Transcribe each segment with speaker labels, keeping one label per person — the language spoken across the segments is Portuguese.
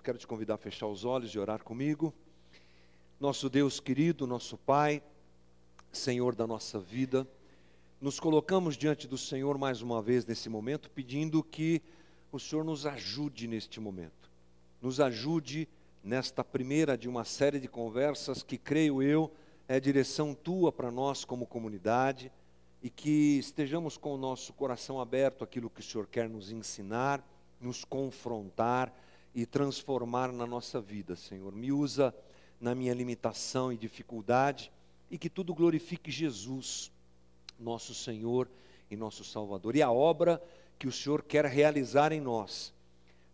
Speaker 1: quero te convidar a fechar os olhos e orar comigo. Nosso Deus querido, nosso Pai, Senhor da nossa vida, nos colocamos diante do Senhor mais uma vez nesse momento, pedindo que o Senhor nos ajude neste momento. Nos ajude nesta primeira de uma série de conversas que, creio eu, é direção Tua para nós como comunidade, e que estejamos com o nosso coração aberto àquilo que o Senhor quer nos ensinar, nos confrontar e transformar na nossa vida, Senhor. Me usa na minha limitação e dificuldade, e que tudo glorifique Jesus, nosso Senhor e nosso Salvador. E a obra que o Senhor quer realizar em nós,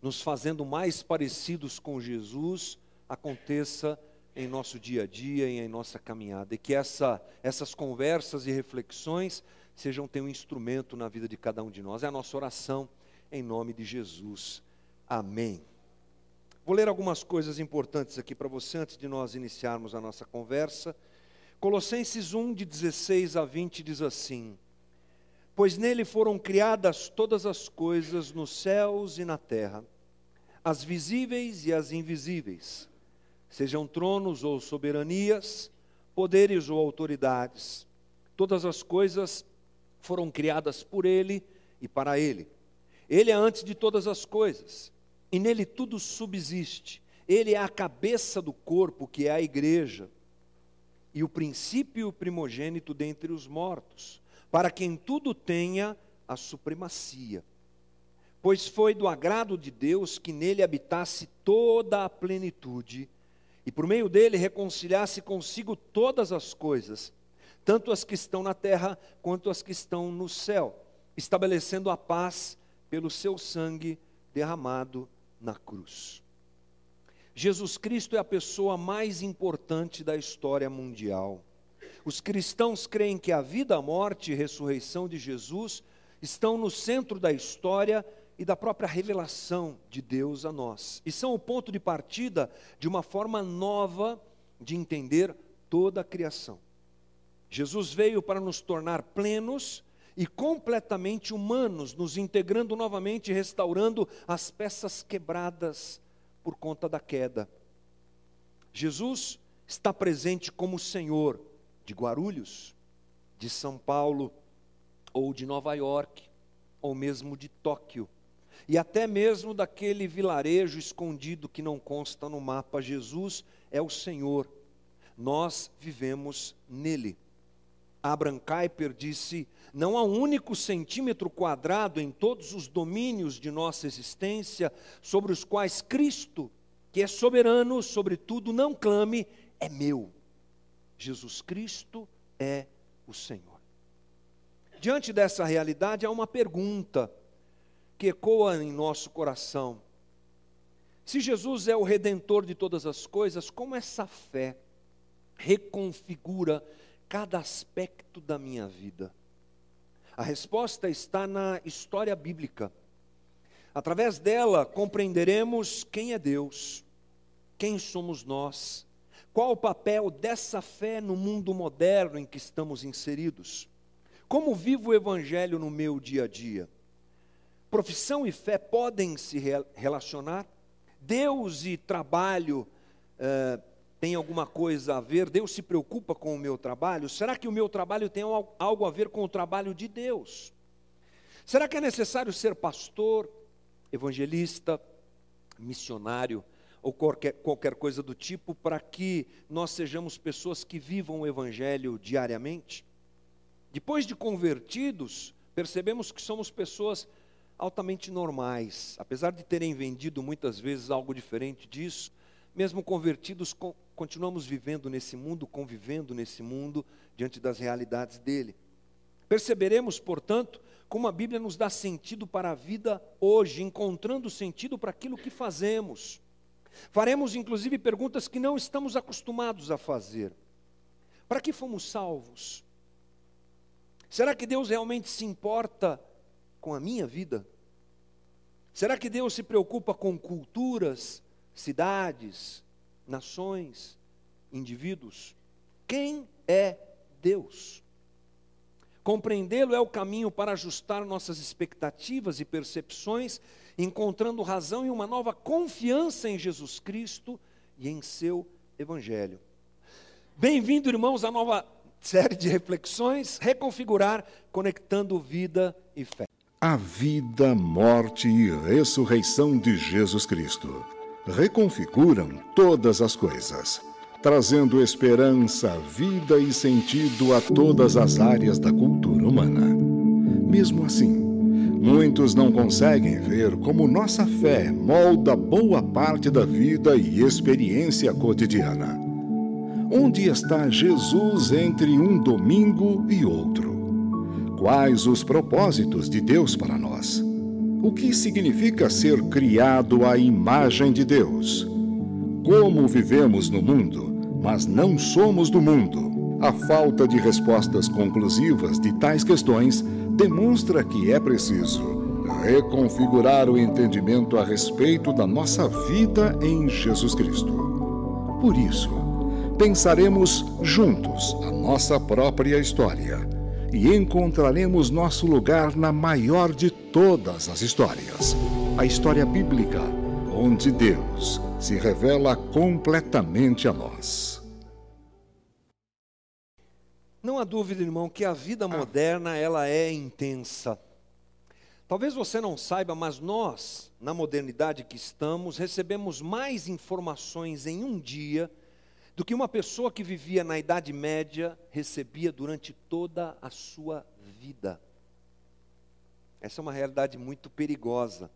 Speaker 1: nos fazendo mais parecidos com Jesus, aconteça em nosso dia a dia e em nossa caminhada. E que essas conversas e reflexões sejam um instrumento na vida de cada um de nós. É a nossa oração em nome de Jesus. Amém. Vou ler algumas coisas importantes aqui para você antes de nós iniciarmos a nossa conversa. Colossenses 1, de 16 a 20 diz assim: pois nele foram criadas todas as coisas nos céus e na terra, as visíveis e as invisíveis, sejam tronos ou soberanias, poderes ou autoridades. Todas as coisas foram criadas por ele e para ele. Ele é antes de todas as coisas, e nele tudo subsiste. Ele é a cabeça do corpo, que é a igreja, e o princípio e o primogênito dentre os mortos, para quem tudo tenha a supremacia. Pois foi do agrado de Deus que nele habitasse toda a plenitude, e por meio dele reconciliasse consigo todas as coisas, tanto as que estão na terra quanto as que estão no céu, estabelecendo a paz pelo seu sangue derramado na cruz. Jesus Cristo é a pessoa mais importante da história mundial. Os cristãos creem que a vida, a morte e a ressurreição de Jesus estão no centro da história e da própria revelação de Deus a nós. E são o ponto de partida de uma forma nova de entender toda a criação. Jesus veio para nos tornar plenos e completamente humanos, nos integrando novamente e restaurando as peças quebradas por conta da queda. Jesus está presente como Senhor de Guarulhos, de São Paulo, ou de Nova York, ou mesmo de Tóquio, e até mesmo daquele vilarejo escondido que não consta no mapa. Jesus é o Senhor, nós vivemos nele. Abraham Kuyper disse: não há um único centímetro quadrado em todos os domínios de nossa existência sobre os quais Cristo, que é soberano sobre tudo, não clame, é meu. Jesus Cristo é o Senhor. Diante dessa realidade, há uma pergunta que ecoa em nosso coração. Se Jesus é o Redentor de todas as coisas, como essa fé reconfigura cada aspecto da minha vida? A resposta está na história bíblica. Através dela compreenderemos quem é Deus, quem somos nós, qual o papel dessa fé no mundo moderno em que estamos inseridos, como vivo o Evangelho no meu dia a dia. Profissão e fé podem se relacionar? Deus e trabalho tem alguma coisa a ver? Deus se preocupa com o meu trabalho? Será que o meu trabalho tem algo a ver com o trabalho de Deus? Será que é necessário ser pastor, evangelista, missionário ou qualquer coisa do tipo para que nós sejamos pessoas que vivam o Evangelho diariamente? Depois de convertidos, percebemos que somos pessoas altamente normais, apesar de terem vendido muitas vezes algo diferente disso. Mesmo convertidos, continuamos vivendo nesse mundo, convivendo nesse mundo, diante das realidades dele. Perceberemos, portanto, como a Bíblia nos dá sentido para a vida hoje, encontrando sentido para aquilo que fazemos. Faremos, inclusive, perguntas que não estamos acostumados a fazer. Para que fomos salvos? Será que Deus realmente se importa com a minha vida? Será que Deus se preocupa com culturas, cidades, nações, indivíduos? Quem é Deus? Compreendê-lo é o caminho para ajustar nossas expectativas e percepções, encontrando razão e uma nova confiança em Jesus Cristo e em seu Evangelho. Bem-vindo, irmãos, à nova série de reflexões, Reconfigurar, conectando vida e fé.
Speaker 2: A vida, morte e ressurreição de Jesus Cristo reconfiguram todas as coisas, trazendo esperança, vida e sentido a todas as áreas da cultura humana. Mesmo assim, muitos não conseguem ver como nossa fé molda boa parte da vida e experiência cotidiana. Onde está Jesus entre um domingo e outro? Quais os propósitos de Deus para nós? O que significa ser criado à imagem de Deus? Como vivemos no mundo, mas não somos do mundo? A falta de respostas conclusivas de tais questões demonstra que é preciso reconfigurar o entendimento a respeito da nossa vida em Jesus Cristo. Por isso, pensaremos juntos a nossa própria história e encontraremos nosso lugar na maior de todas as histórias, a história bíblica, onde Deus se revela completamente a nós.
Speaker 1: Não há dúvida, irmão, que a vida moderna ela é intensa. Talvez você não saiba, mas nós, na modernidade que estamos, recebemos mais informações em um dia do que uma pessoa que vivia na Idade Média recebia durante toda a sua vida. Essa é uma realidade muito perigosa.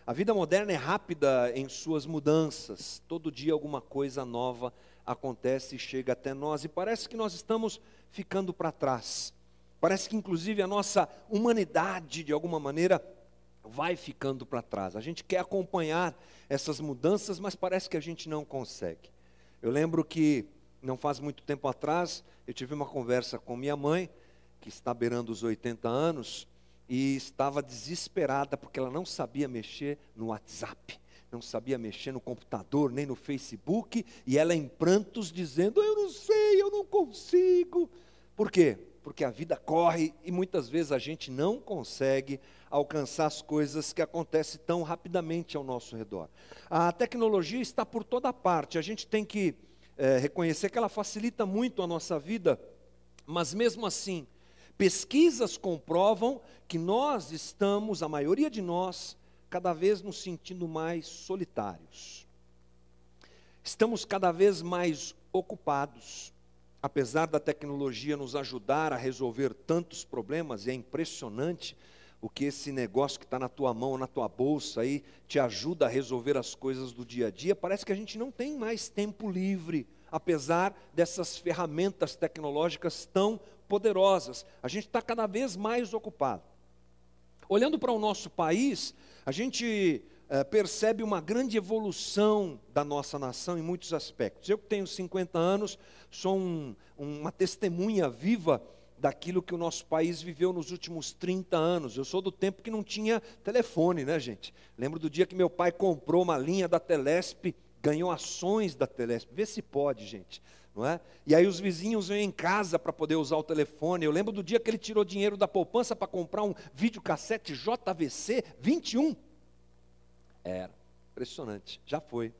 Speaker 1: A vida moderna é rápida em suas mudanças. Todo dia alguma coisa nova acontece e chega até nós. E parece que nós estamos ficando para trás. Parece que inclusive a nossa humanidade, de alguma maneira, vai ficando para trás. A gente quer acompanhar essas mudanças, mas parece que a gente não consegue. Eu lembro que, não faz muito tempo atrás, eu tive uma conversa com minha mãe, que está beirando os 80 anos, e estava desesperada, porque ela não sabia mexer no WhatsApp, não sabia mexer no computador, nem no Facebook, e ela em prantos dizendo, eu não sei, eu não consigo. Por quê? Porque a vida corre e muitas vezes a gente não consegue alcançar as coisas que acontecem tão rapidamente ao nosso redor. A tecnologia está por toda parte, a gente tem que reconhecer que ela facilita muito a nossa vida, mas mesmo assim, pesquisas comprovam que nós estamos, a maioria de nós, cada vez nos sentindo mais solitários. Estamos cada vez mais ocupados. Apesar da tecnologia nos ajudar a resolver tantos problemas, e é impressionante o que esse negócio que está na tua mão, na tua bolsa aí, te ajuda a resolver as coisas do dia a dia, parece que a gente não tem mais tempo livre, apesar dessas ferramentas tecnológicas tão poderosas. A gente está cada vez mais ocupado. Olhando para o nosso país, a gente percebe uma grande evolução da nossa nação em muitos aspectos. Eu que tenho 50 anos, sou uma testemunha viva daquilo que o nosso país viveu nos últimos 30 anos. Eu sou do tempo que não tinha telefone, né, gente? Lembro do dia que meu pai comprou uma linha da Telesp, ganhou ações da Telesp. Vê se pode, gente, não é? E aí os vizinhos vêm em casa para poder usar o telefone. Eu lembro do dia que ele tirou dinheiro da poupança para comprar um videocassete JVC 21. Era impressionante, já foi.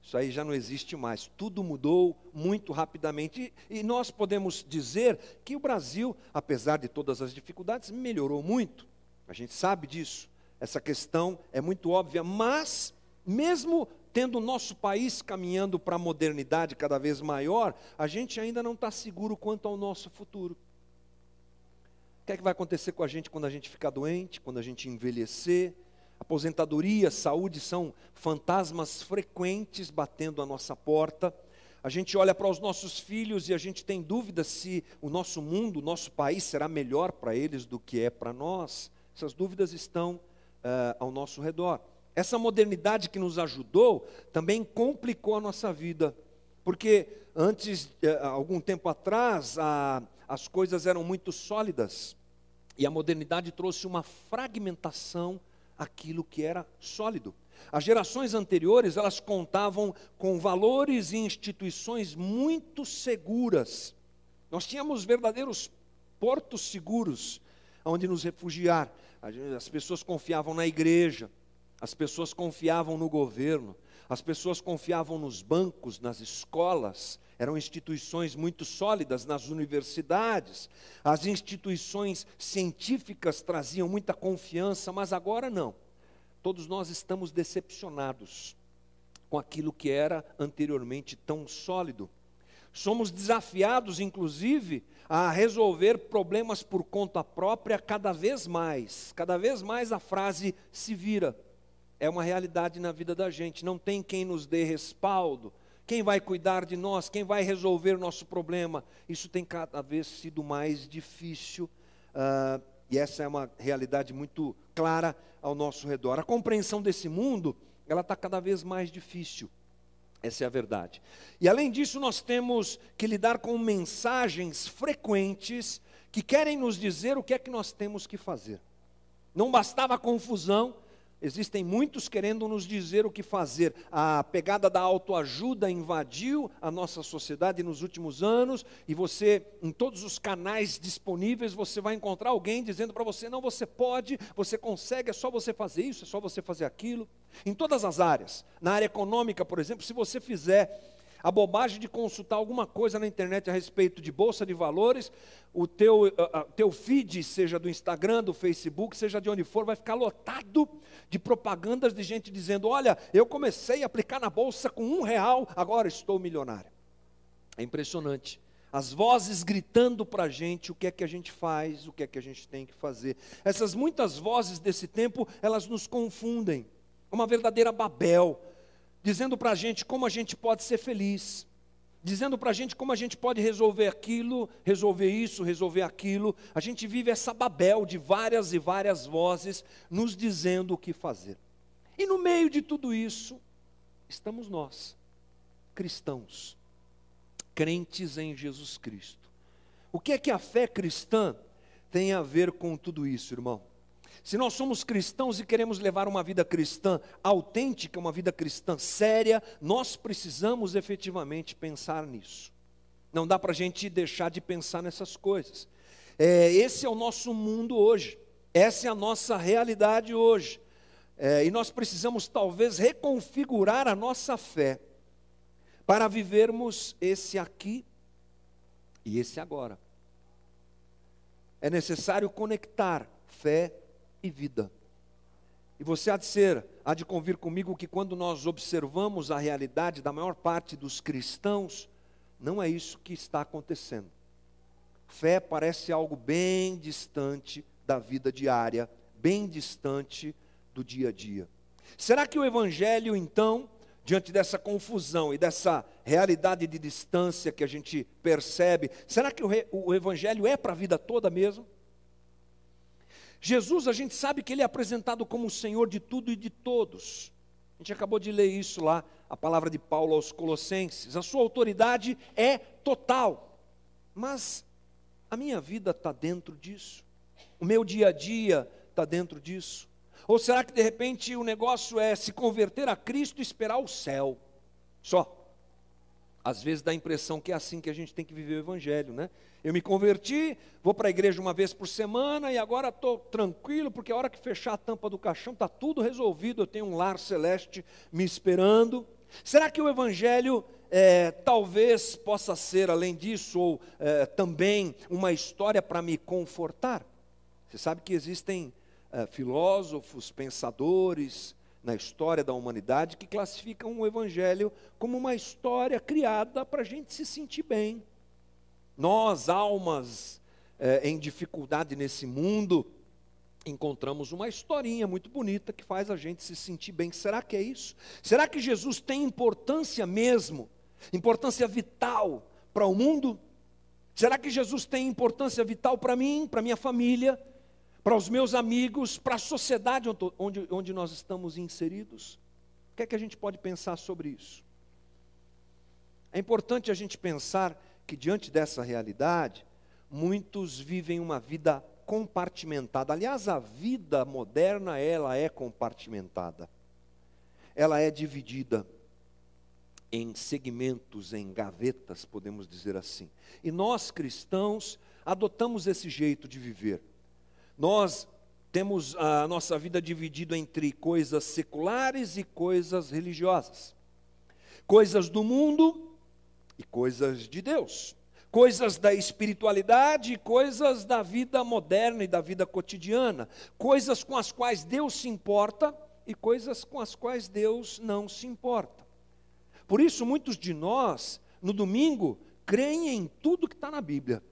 Speaker 1: Isso aí já não existe mais, tudo mudou muito rapidamente e nós podemos dizer que o Brasil, apesar de todas as dificuldades, melhorou muito. A gente sabe disso, essa questão é muito óbvia, mas mesmo tendo o nosso país caminhando para a modernidade cada vez maior, a gente ainda não está seguro quanto ao nosso futuro. O que é que vai acontecer com a gente quando a gente ficar doente, quando a gente envelhecer? Aposentadoria, saúde são fantasmas frequentes batendo a nossa porta. A gente olha para os nossos filhos e a gente tem dúvida se o nosso mundo, o nosso país será melhor para eles do que é para nós. Essas dúvidas estão ao nosso redor. Essa modernidade que nos ajudou também complicou a nossa vida. Porque antes, algum tempo atrás, as coisas eram muito sólidas. E a modernidade trouxe uma fragmentação aquilo que era sólido. As gerações anteriores, elas contavam com valores e instituições muito seguras. Nós tínhamos verdadeiros portos seguros onde nos refugiar. As pessoas confiavam na igreja, as pessoas confiavam no governo, as pessoas confiavam nos bancos, nas escolas, eram instituições muito sólidas, nas universidades, as instituições científicas traziam muita confiança, mas agora não. Todos nós estamos decepcionados com aquilo que era anteriormente tão sólido. Somos desafiados, inclusive, a resolver problemas por conta própria cada vez mais. Cada vez mais a frase se vira. É uma realidade na vida da gente. Não tem quem nos dê respaldo. Quem vai cuidar de nós? Quem vai resolver o nosso problema? Isso tem cada vez sido mais difícil. E essa é uma realidade muito clara ao nosso redor. A compreensão desse mundo, ela está cada vez mais difícil. Essa é a verdade. E além disso, nós temos que lidar com mensagens frequentes que querem nos dizer o que é que nós temos que fazer. Não bastava a confusão, existem muitos querendo nos dizer o que fazer. A pegada da autoajuda invadiu a nossa sociedade nos últimos anos, e você, em todos os canais disponíveis, você vai encontrar alguém dizendo para você: não, você pode, você consegue, é só você fazer isso, é só você fazer aquilo. Em todas as áreas. Na área econômica, por exemplo, se você fizer a bobagem de consultar alguma coisa na internet a respeito de bolsa de valores, o teu feed, seja do Instagram, do Facebook, seja de onde for, vai ficar lotado de propagandas de gente dizendo: olha, eu comecei a aplicar na bolsa com R$1, agora estou milionário. É impressionante. As vozes gritando para a gente o que é que a gente faz, o que é que a gente tem que fazer. Essas muitas vozes desse tempo, elas nos confundem. Uma verdadeira Babel, dizendo para a gente como a gente pode ser feliz, dizendo para a gente como a gente pode resolver aquilo, resolver isso, resolver aquilo. A gente vive essa Babel de várias e várias vozes nos dizendo o que fazer. E no meio de tudo isso, estamos nós, cristãos, crentes em Jesus Cristo. O que é que a fé cristã tem a ver com tudo isso, irmão? Se nós somos cristãos e queremos levar uma vida cristã autêntica, uma vida cristã séria, nós precisamos efetivamente pensar nisso. Não dá para a gente deixar de pensar nessas coisas. Esse é o nosso mundo hoje, essa é a nossa realidade hoje. E nós precisamos talvez reconfigurar a nossa fé para vivermos esse aqui e esse agora. É necessário conectar fé e vida. E você há de convir comigo que quando nós observamos a realidade da maior parte dos cristãos, não é isso que está acontecendo. Fé parece algo bem distante da vida diária, bem distante do dia a dia. Será que o Evangelho, então, diante dessa confusão e dessa realidade de distância que a gente percebe, será que o Evangelho é para a vida toda mesmo? Jesus, a gente sabe que Ele é apresentado como o Senhor de tudo e de todos. A gente acabou de ler isso lá, a palavra de Paulo aos Colossenses. A sua autoridade é total. Mas a minha vida está dentro disso? O meu dia a dia está dentro disso? Ou será que de repente o negócio é se converter a Cristo e esperar o céu? Só. Às vezes dá a impressão que é assim que a gente tem que viver o Evangelho, né? Eu me converti, vou para a igreja uma vez por semana e agora estou tranquilo, porque a hora que fechar a tampa do caixão está tudo resolvido, eu tenho um lar celeste me esperando. Será que o Evangelho talvez possa ser, além disso, ou também uma história para me confortar? Você sabe que existem filósofos, pensadores na história da humanidade que classificam o Evangelho como uma história criada para a gente se sentir bem. Nós, almas em dificuldade nesse mundo, encontramos uma historinha muito bonita que faz a gente se sentir bem. Será que é isso? Será que Jesus tem importância mesmo? Importância vital para o mundo? Será que Jesus tem importância vital para mim, para minha família, para os meus amigos, para a sociedade onde nós estamos inseridos? O que é que a gente pode pensar sobre isso? É importante a gente pensar que diante dessa realidade, muitos vivem uma vida compartimentada. Aliás, a vida moderna, ela é compartimentada. Ela é dividida. em segmentos, em gavetas, podemos dizer assim. E nós cristãos adotamos esse jeito de viver. Nós temos a nossa vida dividida entre coisas seculares e coisas religiosas. Coisas do mundo e coisas de Deus. Coisas da espiritualidade e coisas da vida moderna e da vida cotidiana. Coisas com as quais Deus se importa e coisas com as quais Deus não se importa. Por isso, muitos de nós, no domingo, creem em tudo que está na Bíblia.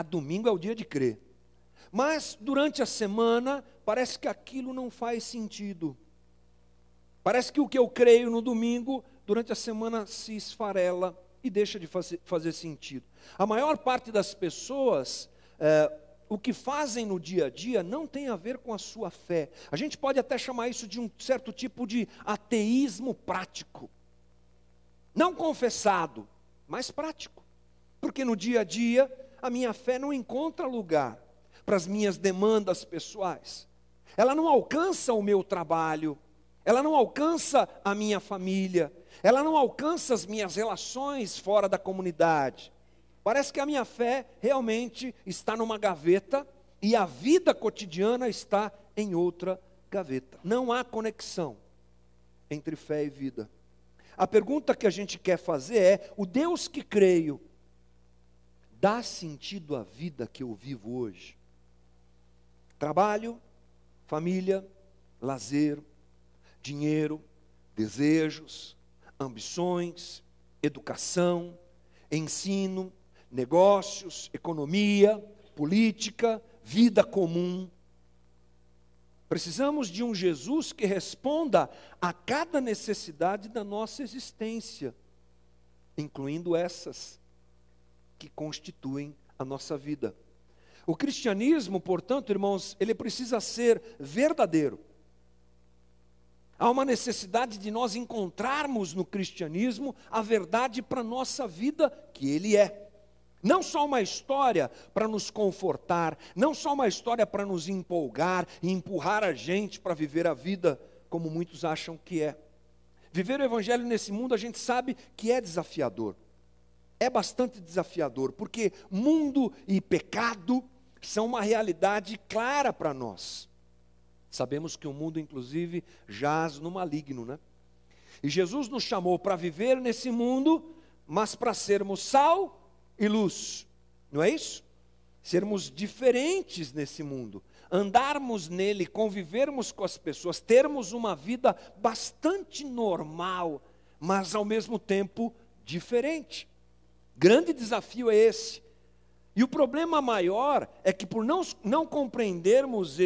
Speaker 1: Domingo é o dia de crer. Mas, durante a semana, parece que aquilo não faz sentido. Parece que o que eu creio no domingo, durante a semana se esfarela e deixa de fazer sentido. A maior parte das pessoas, o que fazem no dia a dia não tem a ver com a sua fé. A gente pode até chamar isso de um certo tipo de ateísmo prático. Não confessado, mas prático. Porque no dia a dia, a minha fé não encontra lugar para as minhas demandas pessoais. Ela não alcança o meu trabalho, ela não alcança a minha família, ela não alcança as minhas relações fora da comunidade. Parece que a minha fé realmente está numa gaveta e a vida cotidiana está em outra gaveta. Não há conexão entre fé e vida. A pergunta que a gente quer fazer é: o Deus que creio dá sentido à vida que eu vivo hoje? Trabalho, família, lazer, dinheiro, desejos, ambições, educação, ensino, negócios, economia, política, vida comum. Precisamos de um Jesus que responda a cada necessidade da nossa existência, incluindo essas que constituem a nossa vida. O cristianismo, portanto, irmãos, ele precisa ser verdadeiro. Há uma necessidade de nós encontrarmos no cristianismo a verdade para a nossa vida, que ele é. Não só uma história para nos confortar, não só uma história para nos empolgar e empurrar a gente para viver a vida como muitos acham que é. Viver o evangelho nesse mundo a gente sabe que é desafiador. É bastante desafiador, porque mundo e pecado são uma realidade clara para nós. Sabemos que o mundo, inclusive, jaz no maligno, né? E Jesus nos chamou para viver nesse mundo, mas para sermos sal e luz, não é isso? Sermos diferentes nesse mundo, andarmos nele, convivermos com as pessoas, termos uma vida bastante normal, mas ao mesmo tempo diferente. Grande desafio é esse. E o problema maior é que por não compreendermos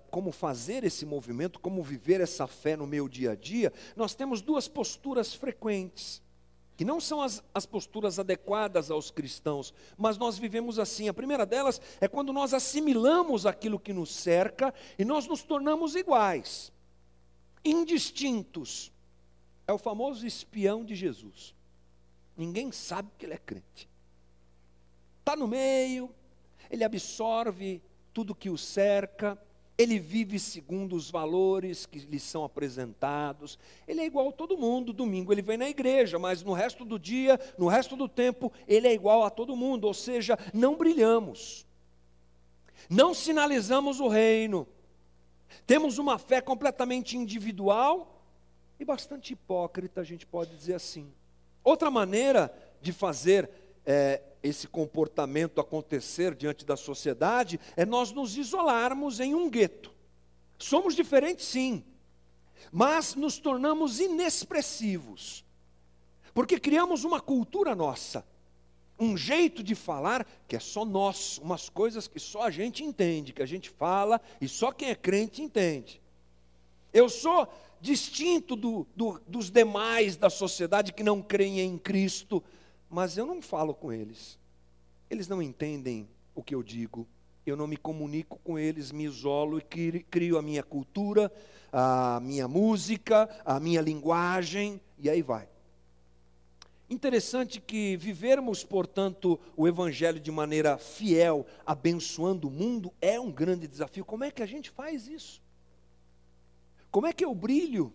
Speaker 1: como fazer esse movimento, como viver essa fé no meu dia a dia, nós temos duas posturas frequentes, que não são as posturas adequadas aos cristãos, mas nós vivemos assim. A primeira delas é quando nós assimilamos aquilo que nos cerca e nós nos tornamos iguais, indistintos. É o famoso espião de Jesus. Ninguém sabe que ele é crente. Está no meio, ele absorve tudo que o cerca, ele vive segundo os valores que lhe são apresentados, ele é igual a todo mundo. Domingo ele vem na igreja, mas no resto do dia, no resto do tempo, ele é igual a todo mundo, ou seja, não brilhamos, não sinalizamos o reino, temos uma fé completamente individual e bastante hipócrita, a gente pode dizer assim. Outra maneira de fazer esse comportamento acontecer diante da sociedade é nós nos isolarmos em um gueto. Somos diferentes, sim, mas nos tornamos inexpressivos, porque criamos uma cultura nossa, um jeito de falar que é só nosso, umas coisas que só a gente entende, que a gente fala e só quem é crente entende. Eu sou distinto dos demais da sociedade que não creem em Cristo, mas eu não falo com eles. Eles não entendem o que eu digo. Eu não me comunico com eles, me isolo e crio a minha cultura, a minha música, a minha linguagem, e aí vai. Interessante que vivermos, portanto, o evangelho de maneira fiel, abençoando o mundo, é um grande desafio. Como é que a gente faz isso? Como é que eu brilho?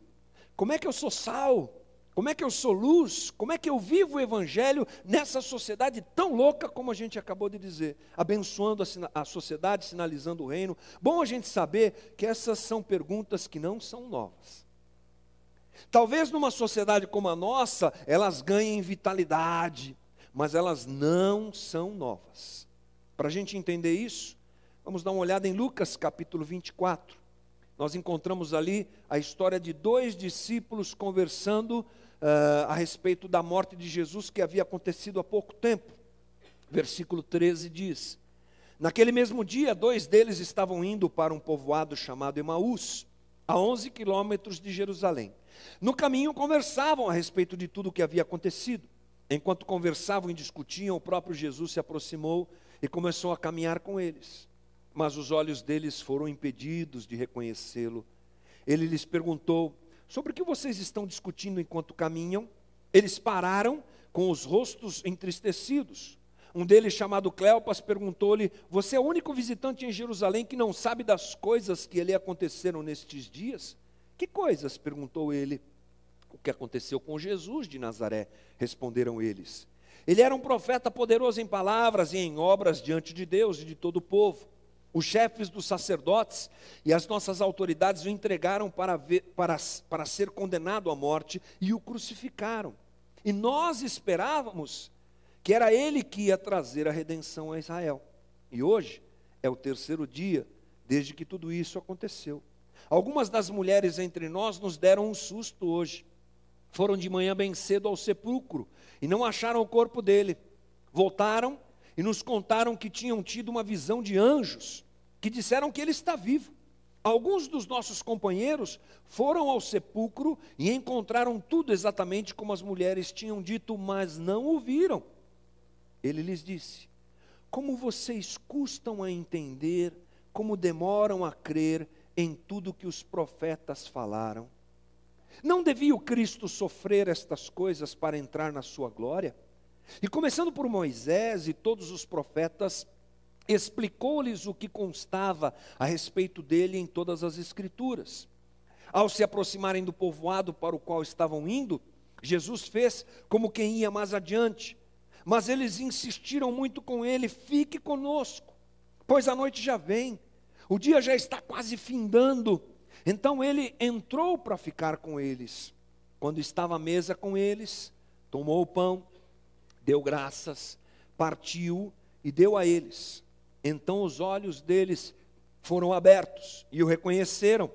Speaker 1: Como é que eu sou sal? Como é que eu sou luz? Como é que eu vivo o Evangelho nessa sociedade tão louca como a gente acabou de dizer? Abençoando a sociedade, sinalizando o reino. Bom a gente saber que essas são perguntas que não são novas. Talvez numa sociedade como a nossa, elas ganhem vitalidade, mas elas não são novas. Para a gente entender isso, vamos dar uma olhada em Lucas capítulo 24. Nós encontramos ali a história de 2 discípulos conversando a respeito da morte de Jesus que havia acontecido há pouco tempo. Versículo 13 diz: naquele mesmo dia, 2 deles estavam indo para um povoado chamado Emaús, a 11 quilômetros de Jerusalém. No caminho conversavam a respeito de tudo o que havia acontecido. Enquanto conversavam e discutiam, o próprio Jesus se aproximou e começou a caminhar com eles. Mas os olhos deles foram impedidos de reconhecê-lo. Ele lhes perguntou: sobre o que vocês estão discutindo enquanto caminham? Eles pararam com os rostos entristecidos. Um deles, chamado Cleopas, perguntou-lhe: você é o único visitante em Jerusalém que não sabe das coisas que lhe aconteceram nestes dias? Que coisas? Perguntou ele. O que aconteceu com Jesus de Nazaré, responderam eles. Ele era um profeta poderoso em palavras e em obras diante de Deus e de todo o povo. Os chefes dos sacerdotes e as nossas autoridades o entregaram para ser condenado à morte e o crucificaram. E nós esperávamos que era ele que ia trazer a redenção a Israel. E hoje é o 3º dia desde que tudo isso aconteceu. Algumas das mulheres entre nós nos deram um susto hoje. Foram de manhã bem cedo ao sepulcro e não acharam o corpo dele. Voltaram e nos contaram que tinham tido uma visão de anjos, que disseram que ele está vivo. Alguns dos nossos companheiros foram ao sepulcro e encontraram tudo exatamente como as mulheres tinham dito, mas não o viram. Ele lhes disse: como vocês custam a entender, como demoram a crer em tudo que os profetas falaram. Não devia o Cristo sofrer estas coisas para entrar na sua glória? E começando por Moisés e todos os profetas, explicou-lhes o que constava a respeito dele em todas as Escrituras. Ao se aproximarem do povoado para o qual estavam indo, Jesus fez como quem ia mais adiante. Mas eles insistiram muito com ele: fique conosco, pois a noite já vem, o dia já está quase findando. Então ele entrou para ficar com eles. Quando estava à mesa com eles, tomou o pão, deu graças, partiu e deu a eles. Então os olhos deles foram abertos e o reconheceram,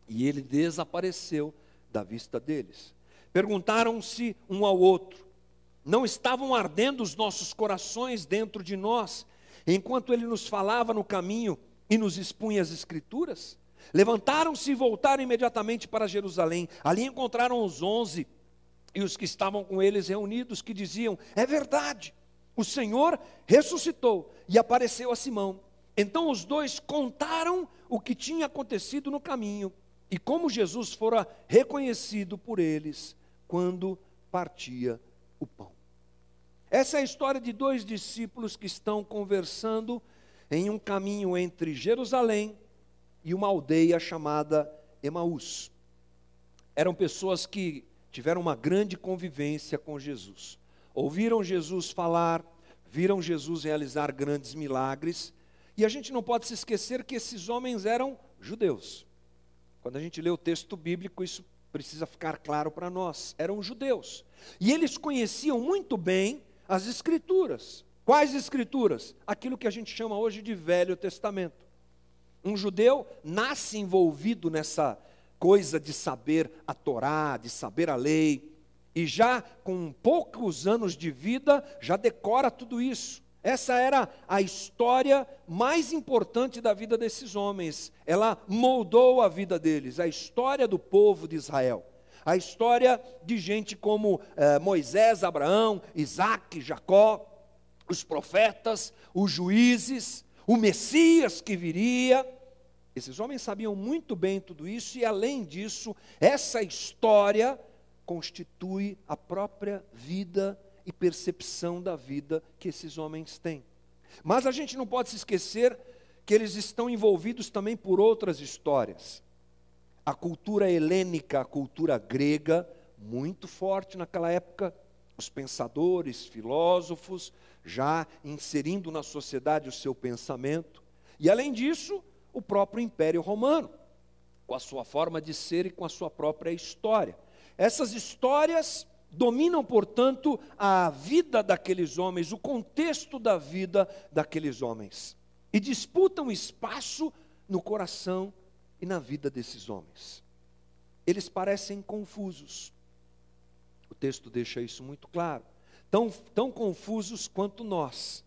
Speaker 1: e ele desapareceu da vista deles. Perguntaram-se um ao outro: não estavam ardendo os nossos corações dentro de nós, enquanto ele nos falava no caminho e nos expunha as Escrituras? Levantaram-se e voltaram imediatamente para Jerusalém. Ali encontraram os 11 e os que estavam com eles reunidos, que diziam: é verdade, o Senhor ressuscitou e apareceu a Simão. Então os 2 contaram o que tinha acontecido no caminho e como Jesus fora reconhecido por eles quando partia o pão. Essa é a história de 2 discípulos que estão conversando em um caminho entre Jerusalém e uma aldeia chamada Emaús. Eram pessoas que tiveram uma grande convivência com Jesus. Ouviram Jesus falar, viram Jesus realizar grandes milagres, e a gente não pode se esquecer que esses homens eram judeus. Quando a gente lê o texto bíblico, isso precisa ficar claro para nós. Eram judeus. E eles conheciam muito bem as Escrituras. Quais Escrituras? Aquilo que a gente chama hoje de Velho Testamento. Um judeu nasce envolvido nessa coisa de saber a Torá, de saber a lei, e já com poucos anos de vida, já decora tudo isso. Essa era a história mais importante da vida desses homens. Ela moldou a vida deles, a história do povo de Israel. A história de gente como Moisés, Abraão, Isaac, Jacó, os profetas, os juízes, o Messias que viria. Esses homens sabiam muito bem tudo isso e, além disso, essa história constitui a própria vida e percepção da vida que esses homens têm. Mas a gente não pode se esquecer que eles estão envolvidos também por outras histórias. A cultura helênica, a cultura grega, muito forte naquela época, os pensadores, filósofos, já inserindo na sociedade o seu pensamento. E além disso, o próprio Império Romano, com a sua forma de ser e com a sua própria história. Essas histórias dominam, portanto, a vida daqueles homens, o contexto da vida daqueles homens. E disputam espaço no coração e na vida desses homens. Eles parecem confusos. O texto deixa isso muito claro. Tão confusos quanto nós.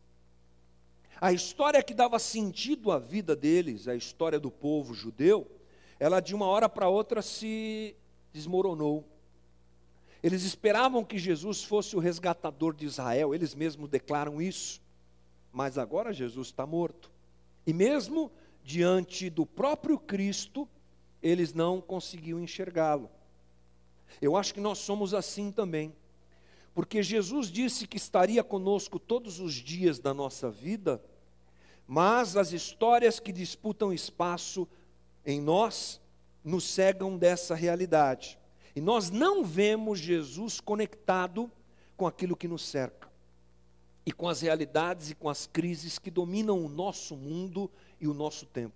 Speaker 1: A história que dava sentido à vida deles, a história do povo judeu, ela de uma hora para outra se desmoronou. Eles esperavam que Jesus fosse o resgatador de Israel, eles mesmos declaram isso. Mas agora Jesus está morto. E mesmo diante do próprio Cristo, eles não conseguiam enxergá-lo. Eu acho que nós somos assim também. Porque Jesus disse que estaria conosco todos os dias da nossa vida, mas as histórias que disputam espaço em nós nos cegam dessa realidade. E nós não vemos Jesus conectado com aquilo que nos cerca. E com as realidades e com as crises que dominam o nosso mundo e o nosso tempo.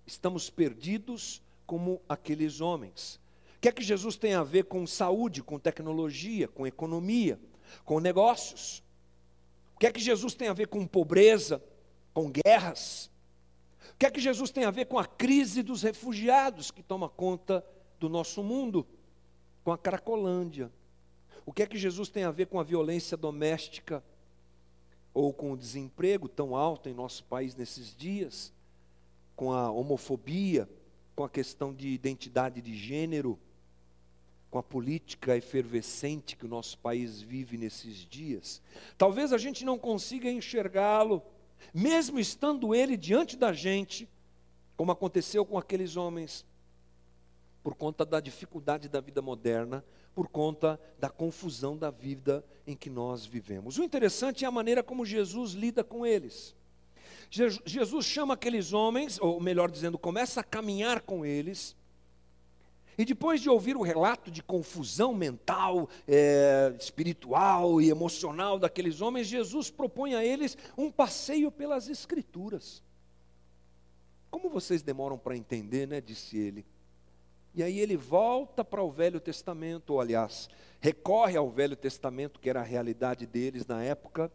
Speaker 1: Estamos perdidos como aqueles homens. O que é que Jesus tem a ver com saúde, com tecnologia, com economia, com negócios? O que é que Jesus tem a ver com pobreza, com guerras? O que é que Jesus tem a ver com a crise dos refugiados que toma conta do nosso mundo? Com a Cracolândia. O que é que Jesus tem a ver com a violência doméstica? Ou com o desemprego tão alto em nosso país nesses dias? Com a homofobia? Com a questão de identidade de gênero? Com a política efervescente que o nosso país vive nesses dias? Talvez a gente não consiga enxergá-lo, mesmo estando ele diante da gente, como aconteceu com aqueles homens, por conta da dificuldade da vida moderna, por conta da confusão da vida em que nós vivemos. O interessante é a maneira como Jesus lida com eles. Jesus chama aqueles homens, ou melhor dizendo, começa a caminhar com eles, e depois de ouvir o relato de confusão mental, espiritual e emocional daqueles homens, Jesus propõe a eles um passeio pelas Escrituras. Como vocês demoram para entender, né? Disse ele. E aí ele volta para o Velho Testamento, ou aliás, recorre ao Velho Testamento, que era a realidade deles na época,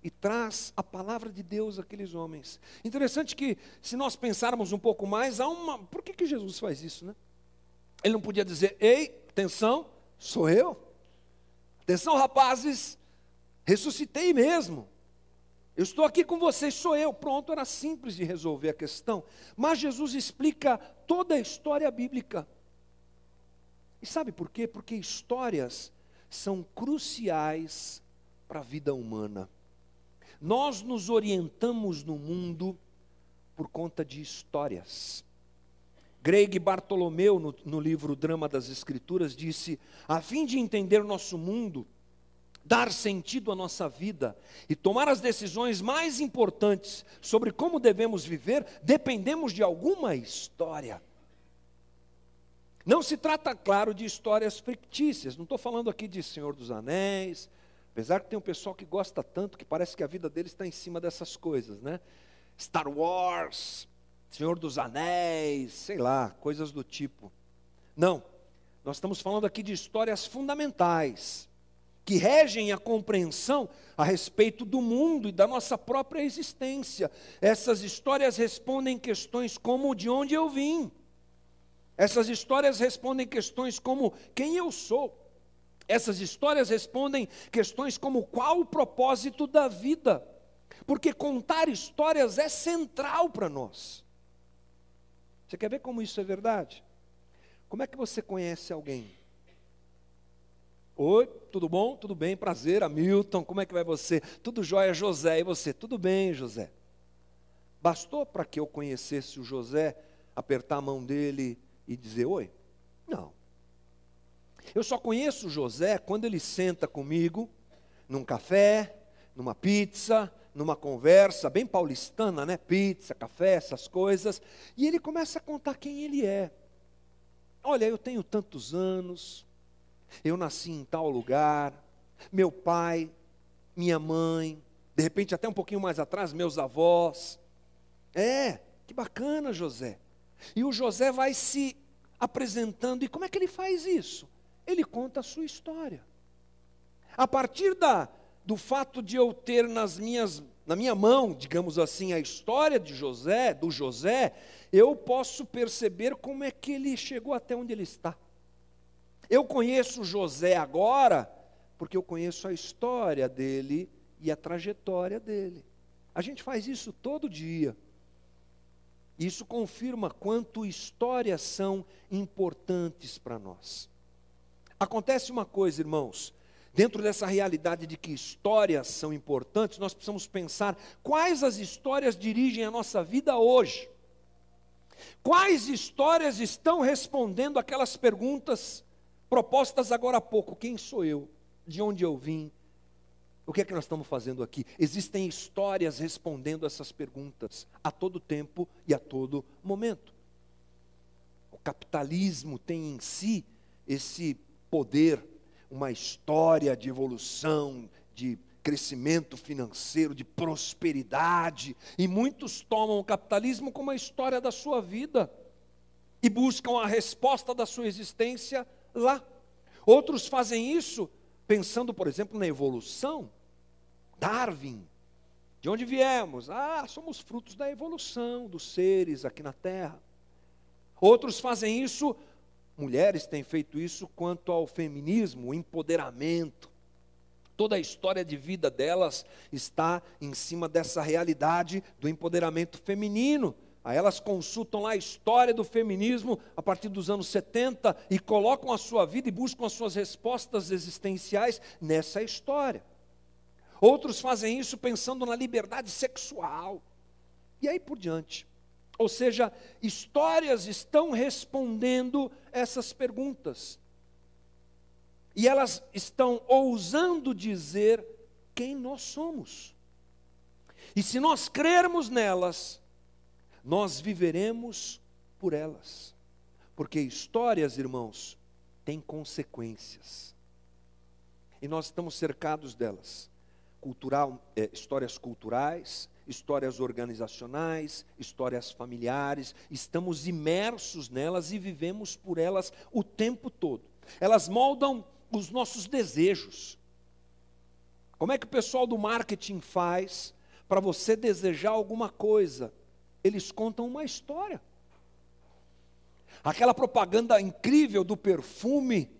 Speaker 1: e traz a palavra de Deus àqueles homens. Interessante que, se nós pensarmos um pouco mais, por que Jesus faz isso, né? Ele não podia dizer, ei, atenção, sou eu. Atenção, rapazes, ressuscitei mesmo. Eu estou aqui com vocês, sou eu. Pronto, era simples de resolver a questão. Mas Jesus explica toda a história bíblica. E sabe por quê? Porque histórias são cruciais para a vida humana. Nós nos orientamos no mundo por conta de histórias. Greg Bartolomeu, no livro Drama das Escrituras, disse: a fim de entender nosso mundo, dar sentido à nossa vida e tomar as decisões mais importantes sobre como devemos viver, dependemos de alguma história. Não se trata, claro, de histórias fictícias. Não estou falando aqui de Senhor dos Anéis, apesar que tem um pessoal que gosta tanto que parece que a vida deles está em cima dessas coisas, né? Star Wars, Senhor dos Anéis, sei lá, coisas do tipo. Não, nós estamos falando aqui de histórias fundamentais, que regem a compreensão a respeito do mundo e da nossa própria existência. Essas histórias respondem questões como: de onde eu vim? Essas histórias respondem questões como: quem eu sou? Essas histórias respondem questões como: qual o propósito da vida? Porque contar histórias é central para nós. Você quer ver como isso é verdade? Como é que você conhece alguém? Oi, tudo bom? Tudo bem, prazer, Hamilton, como é que vai você? Tudo jóia, José, e você? Tudo bem, José. Bastou para que eu conhecesse o José, apertar a mão dele e dizer oi? Não. Eu só conheço o José quando ele senta comigo, num café, numa pizza, numa conversa bem paulistana, né? Pizza, café, essas coisas, e ele começa a contar quem ele é. olha, eu tenho tantos anos, eu nasci em tal lugar, meu pai, minha mãe, de repente até um pouquinho mais atrás, meus avós. Que bacana, José. E o José vai se apresentando, e como é que ele faz isso? Ele conta a sua história. A partir do fato de eu ter na minha mão, digamos assim, a história do José, eu posso perceber como é que ele chegou até onde ele está. Eu conheço José agora, porque eu conheço a história dele e a trajetória dele. A gente faz isso todo dia. Isso confirma quanto histórias são importantes para nós. Acontece uma coisa, irmãos, dentro dessa realidade de que histórias são importantes, nós precisamos pensar quais as histórias dirigem a nossa vida hoje. Quais histórias estão respondendo aquelas perguntas propostas agora há pouco? Quem sou eu? De onde eu vim? O que é que nós estamos fazendo aqui? Existem histórias respondendo essas perguntas a todo tempo e a todo momento. O capitalismo tem em si esse poder, uma história de evolução, de crescimento financeiro, de prosperidade, e muitos tomam o capitalismo como a história da sua vida e buscam a resposta da sua existência lá. Outros fazem isso pensando, por exemplo, na evolução. Darwin, de onde viemos? Somos frutos da evolução dos seres aqui na Terra. Outros fazem isso, mulheres têm feito isso quanto ao feminismo, o empoderamento. Toda a história de vida delas está em cima dessa realidade do empoderamento feminino. Aí elas consultam lá a história do feminismo a partir dos anos 70 e colocam a sua vida e buscam as suas respostas existenciais nessa história. Outros fazem isso pensando na liberdade sexual. E aí por diante. Ou seja, histórias estão respondendo essas perguntas. E elas estão ousando dizer quem nós somos. E se nós crermos nelas, nós viveremos por elas. Porque histórias, irmãos, têm consequências. E nós estamos cercados delas. Histórias culturais, histórias organizacionais, histórias familiares. Estamos imersos nelas e vivemos por elas o tempo todo. Elas moldam os nossos desejos. Como é que o pessoal do marketing faz para você desejar alguma coisa? Eles contam uma história. Aquela propaganda incrível do perfume,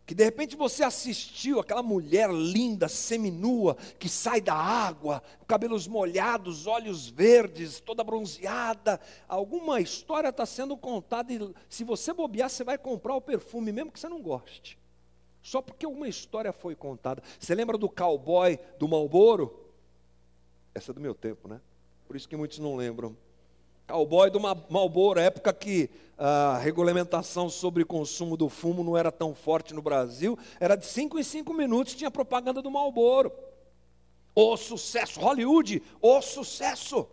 Speaker 1: que de repente você assistiu, aquela mulher linda, seminua, que sai da água, cabelos molhados, olhos verdes, toda bronzeada. Alguma história está sendo contada e se você bobear, você vai comprar o perfume, mesmo que você não goste. Só porque uma história foi contada. Você lembra do cowboy do Marlboro? Essa é do meu tempo, né? Por isso que muitos não lembram. Cowboy do Marlboro, época que a regulamentação sobre consumo do fumo não era tão forte no Brasil, era de 5 em 5 minutos, tinha propaganda do Marlboro. O sucesso, Hollywood, o sucesso.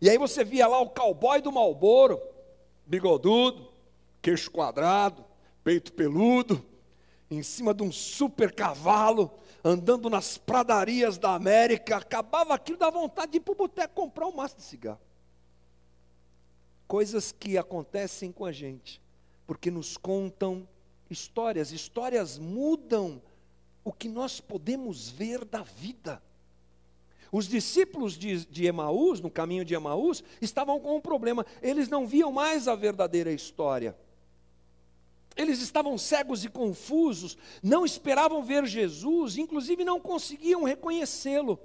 Speaker 1: E aí você via lá o cowboy do Marlboro, bigodudo, queixo quadrado, peito peludo, em cima de um super cavalo, andando nas pradarias da América. Acabava aquilo, dá vontade de ir para o boteco comprar um maço de cigarro. Coisas que acontecem com a gente, porque nos contam histórias. Histórias mudam o que nós podemos ver da vida. Os discípulos de Emaús, no caminho de Emaús, estavam com um problema. Eles não viam mais a verdadeira história. Eles estavam cegos e confusos, não esperavam ver Jesus, inclusive não conseguiam reconhecê-lo.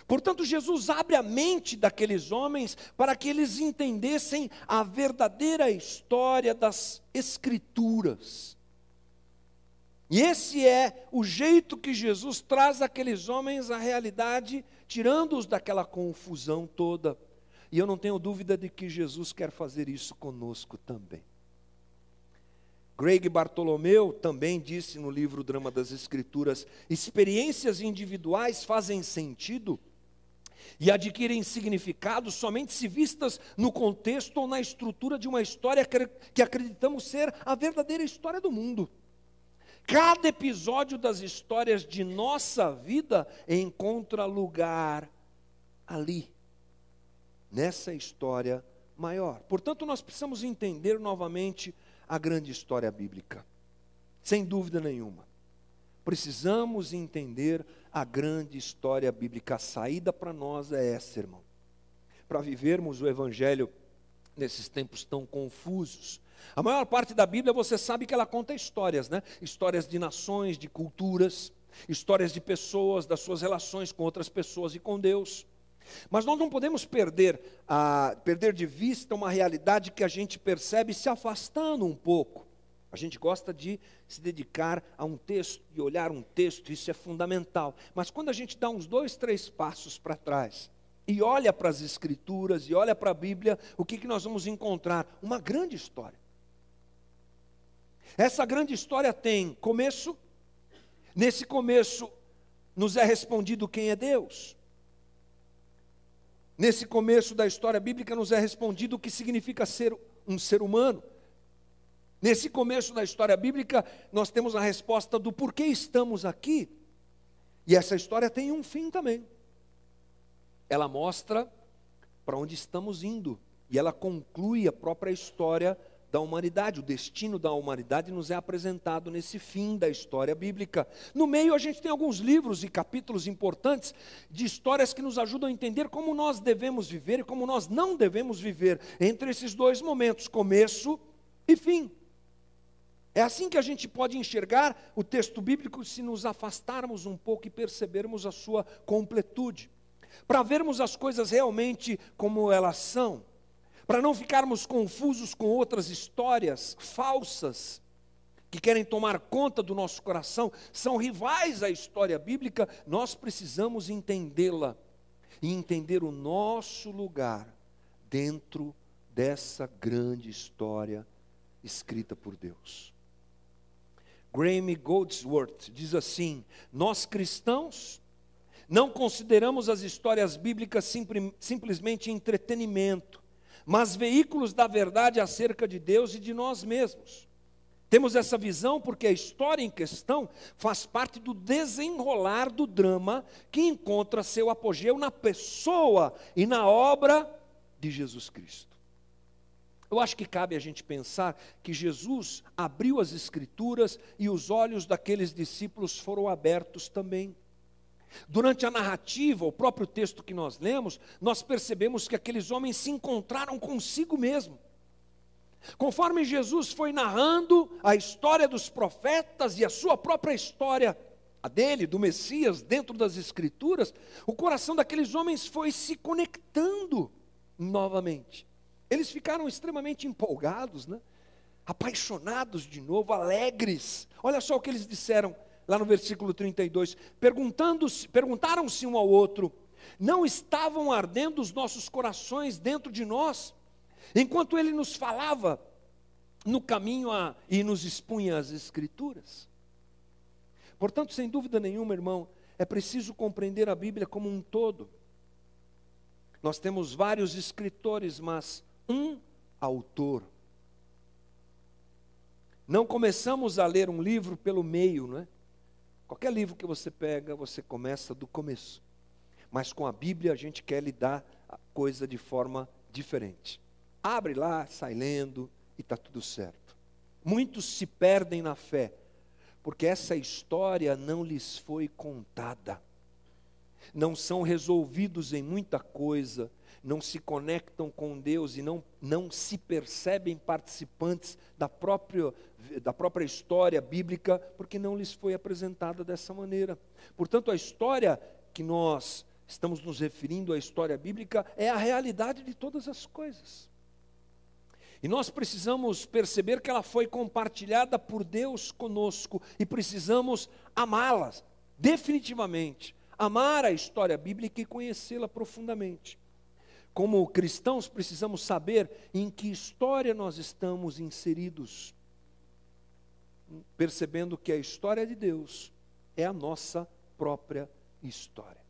Speaker 1: Portanto, Jesus abre a mente daqueles homens para que eles entendessem a verdadeira história das Escrituras. E esse é o jeito que Jesus traz aqueles homens à realidade, tirando-os daquela confusão toda. E eu não tenho dúvida de que Jesus quer fazer isso conosco também. Greg Bartolomeu também disse no livro Drama das Escrituras: experiências individuais fazem sentido e adquirem significado somente se vistas no contexto ou na estrutura de uma história que acreditamos ser a verdadeira história do mundo. Cada episódio das histórias de nossa vida encontra lugar ali, nessa história maior. Portanto, nós precisamos entender novamente a grande história bíblica, sem dúvida nenhuma. Precisamos entender a grande história bíblica. A saída para nós é essa, irmão. Para vivermos o Evangelho nesses tempos tão confusos. A maior parte da Bíblia, você sabe que ela conta histórias, né? Histórias de nações, de culturas, histórias de pessoas, das suas relações com outras pessoas e com Deus. Mas nós não podemos perder de vista uma realidade que a gente percebe se afastando um pouco. A gente gosta de se dedicar a um texto e olhar um texto, isso é fundamental. Mas quando a gente dá uns 2, 3 passos para trás e olha para as Escrituras e olha para a Bíblia, o que nós vamos encontrar? Uma grande história. Essa grande história tem começo. Nesse começo nos é respondido quem é Deus. Nesse começo da história bíblica nos é respondido o que significa ser um ser humano. Nesse começo da história bíblica, nós temos a resposta do porquê estamos aqui. E essa história tem um fim também. Ela mostra para onde estamos indo. E ela conclui a própria história da humanidade. O destino da humanidade nos é apresentado nesse fim da história bíblica. No meio a gente tem alguns livros e capítulos importantes de histórias que nos ajudam a entender como nós devemos viver e como nós não devemos viver entre esses dois momentos, começo e fim. É assim que a gente pode enxergar o texto bíblico se nos afastarmos um pouco e percebermos a sua completude. Para vermos as coisas realmente como elas são. Para não ficarmos confusos com outras histórias falsas que querem tomar conta do nosso coração, são rivais à história bíblica, nós precisamos entendê-la e entender o nosso lugar dentro dessa grande história escrita por Deus. Graham Goldsworth diz assim: nós cristãos não consideramos as histórias bíblicas simplesmente entretenimento, mas veículos da verdade acerca de Deus e de nós mesmos. Temos essa visão porque a história em questão faz parte do desenrolar do drama que encontra seu apogeu na pessoa e na obra de Jesus Cristo. Eu acho que cabe a gente pensar que Jesus abriu as Escrituras e os olhos daqueles discípulos foram abertos também. Durante a narrativa, o próprio texto que nós lemos, nós percebemos que aqueles homens se encontraram consigo mesmo. Conforme Jesus foi narrando a história dos profetas e a sua própria história, a dele, do Messias, dentro das Escrituras, o coração daqueles homens foi se conectando novamente. Eles ficaram extremamente empolgados, né? Apaixonados de novo, alegres. Olha só o que eles disseram lá no versículo 32. Perguntaram-se um ao outro: não estavam ardendo os nossos corações dentro de nós, enquanto ele nos falava no caminho e nos expunha as Escrituras? Portanto, sem dúvida nenhuma, irmão, é preciso compreender a Bíblia como um todo. Nós temos vários escritores, mas um autor. Não começamos a ler um livro pelo meio, não é? Qualquer livro que você pega, você começa do começo. Mas com a Bíblia a gente quer lidar a coisa de forma diferente. Abre lá, sai lendo e está tudo certo. Muitos se perdem na fé, porque essa história não lhes foi contada. Não são resolvidos em muita coisa, não se conectam com Deus e não se percebem participantes da própria história bíblica, porque não lhes foi apresentada dessa maneira. Portanto, a história que nós estamos nos referindo, a história bíblica, é a realidade de todas as coisas. E nós precisamos perceber que ela foi compartilhada por Deus conosco e precisamos amá-la, definitivamente. Amar a história bíblica e conhecê-la profundamente. Como cristãos, precisamos saber em que história nós estamos inseridos, percebendo que a história de Deus é a nossa própria história.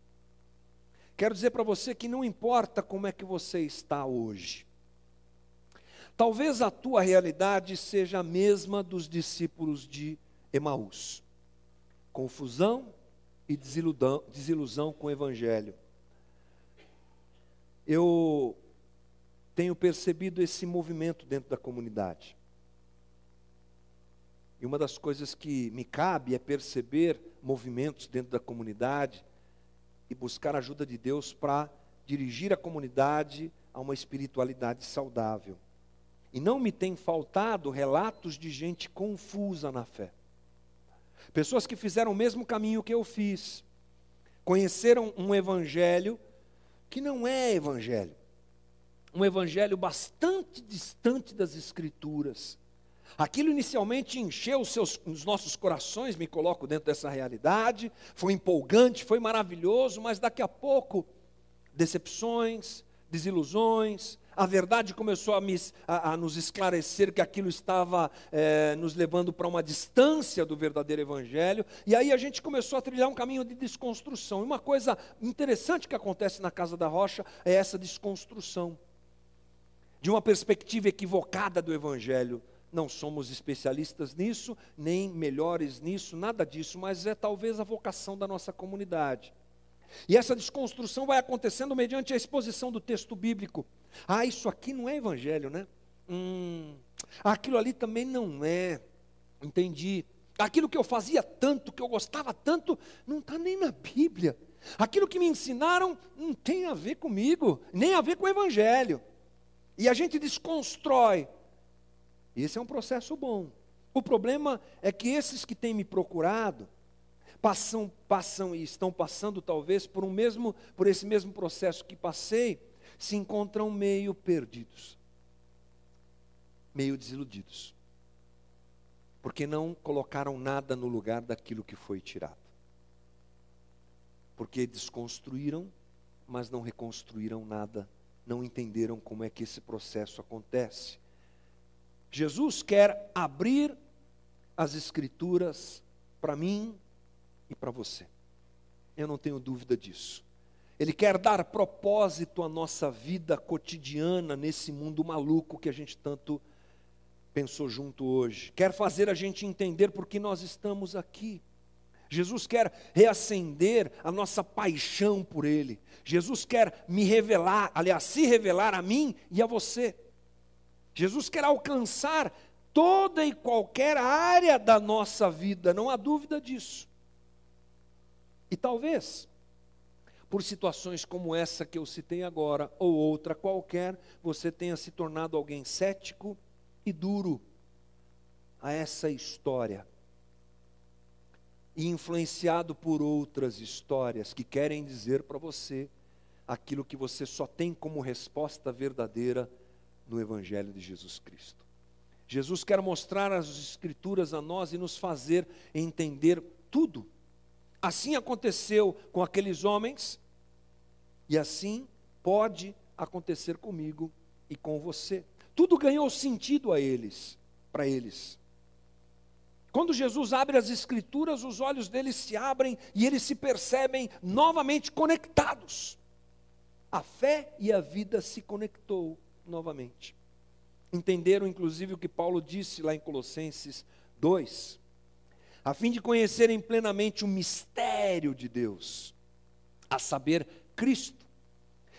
Speaker 1: quero dizer para você que não importa como é que você está hoje. Talvez a tua realidade seja a mesma dos discípulos de Emaús. Confusão e desilusão com o Evangelho. Eu tenho percebido esse movimento dentro da comunidade. E uma das coisas que me cabe é perceber movimentos dentro da comunidade e buscar a ajuda de Deus para dirigir a comunidade a uma espiritualidade saudável. E não me tem faltado relatos de gente confusa na fé. Pessoas que fizeram o mesmo caminho que eu fiz. Conheceram um evangelho que não é evangelho. Um evangelho bastante distante das Escrituras. Aquilo inicialmente encheu os nossos corações, me coloco dentro dessa realidade, foi empolgante, foi maravilhoso, mas daqui a pouco, decepções, desilusões, a verdade começou a nos esclarecer que aquilo estava nos levando para uma distância do verdadeiro evangelho, e aí a gente começou a trilhar um caminho de desconstrução. E uma coisa interessante que acontece na Casa da Rocha é essa desconstrução, de uma perspectiva equivocada do evangelho. Não somos especialistas nisso, nem melhores nisso, nada disso, mas é talvez a vocação da nossa comunidade. E essa desconstrução vai acontecendo mediante a exposição do texto bíblico. Ah, isso aqui não é evangelho, né? Aquilo ali também não é. Entendi. Aquilo que eu fazia tanto, que eu gostava tanto, não está nem na Bíblia. Aquilo que me ensinaram não tem a ver comigo, nem a ver com o evangelho. E a gente desconstrói. Esse é um processo bom. O problema é que esses que têm me procurado passam e estão passando talvez por esse mesmo processo que passei, se encontram meio perdidos, meio desiludidos, porque não colocaram nada no lugar daquilo que foi tirado, porque desconstruíram, mas não reconstruíram nada, não entenderam como é que esse processo acontece. Jesus quer abrir as Escrituras para mim e para você. Eu não tenho dúvida disso. Ele quer dar propósito à nossa vida cotidiana nesse mundo maluco que a gente tanto pensou junto hoje. Quer fazer a gente entender por que nós estamos aqui. Jesus quer reacender a nossa paixão por Ele. Jesus quer se revelar a mim e a você. Jesus quer alcançar toda e qualquer área da nossa vida, não há dúvida disso. E talvez, por situações como essa que eu citei agora, ou outra qualquer, você tenha se tornado alguém cético e duro a essa história. E influenciado por outras histórias que querem dizer para você aquilo que você só tem como resposta verdadeira no Evangelho de Jesus Cristo. Jesus quer mostrar as Escrituras a nós e nos fazer entender tudo. Assim aconteceu com aqueles homens, e assim pode acontecer comigo e com você. Tudo ganhou sentido para eles. Quando Jesus abre as Escrituras, os olhos deles se abrem e eles se percebem novamente conectados. A fé e a vida se conectou novamente. Entenderam inclusive o que Paulo disse lá em Colossenses 2, a fim de conhecerem plenamente o mistério de Deus, a saber, Cristo.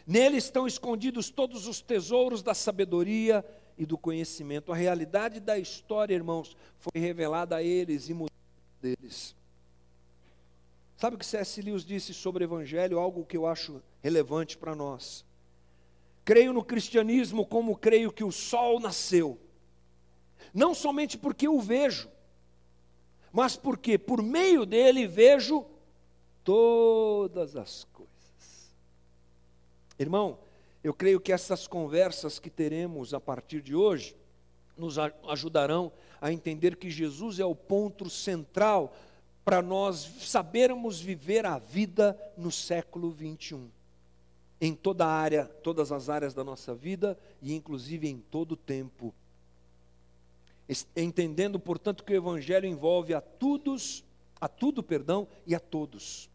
Speaker 1: Nele estão escondidos todos os tesouros da sabedoria e do conhecimento. A realidade da história, irmãos, foi revelada a eles e mudou deles. Sabe o que C.S. Lewis disse sobre o Evangelho? Algo que eu acho relevante para nós. Creio no cristianismo como creio que o sol nasceu. Não somente porque o vejo, mas porque por meio dele vejo todas as coisas. Irmão, eu creio que essas conversas que teremos a partir de hoje nos ajudarão a entender que Jesus é o ponto central para nós sabermos viver a vida no século 21. Em todas as áreas da nossa vida e inclusive em todo o tempo. Entendendo, portanto, que o Evangelho envolve a tudo e a todos.